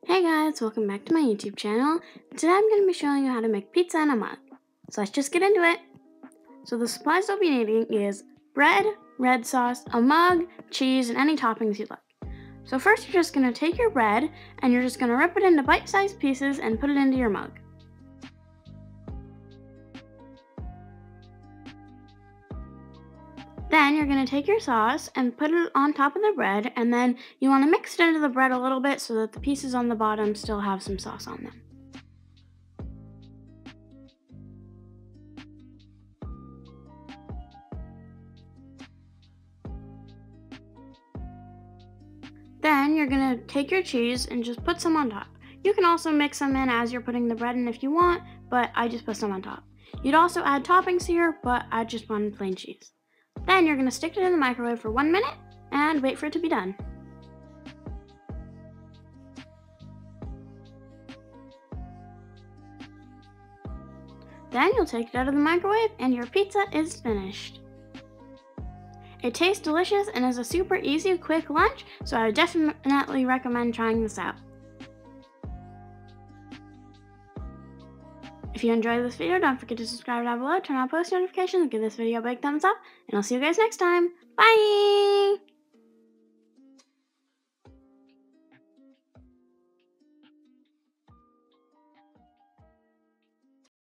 Hey guys, welcome back to my YouTube channel. Today I'm going to be showing you how to make pizza in a mug. So let's just get into it. So the supplies you'll be needing is bread, red sauce, a mug, cheese, and any toppings you'd like. So first you're just going to take your bread and you're just going to rip it into bite-sized pieces and put it into your mug. Then you're going to take your sauce and put it on top of the bread, and then you want to mix it into the bread a little bit so that the pieces on the bottom still have some sauce on them. Then you're going to take your cheese and just put some on top. You can also mix them in as you're putting the bread in if you want, but I just put some on top. You'd also add toppings here, but I just wanted plain cheese. Then you're going to stick it in the microwave for 1 minute and wait for it to be done. Then you'll take it out of the microwave and your pizza is finished. It tastes delicious and is a super easy, quick lunch, so I would definitely recommend trying this out. If you enjoyed this video, don't forget to subscribe down below, turn on post notifications, and give this video a big thumbs up, and I'll see you guys next time. Bye!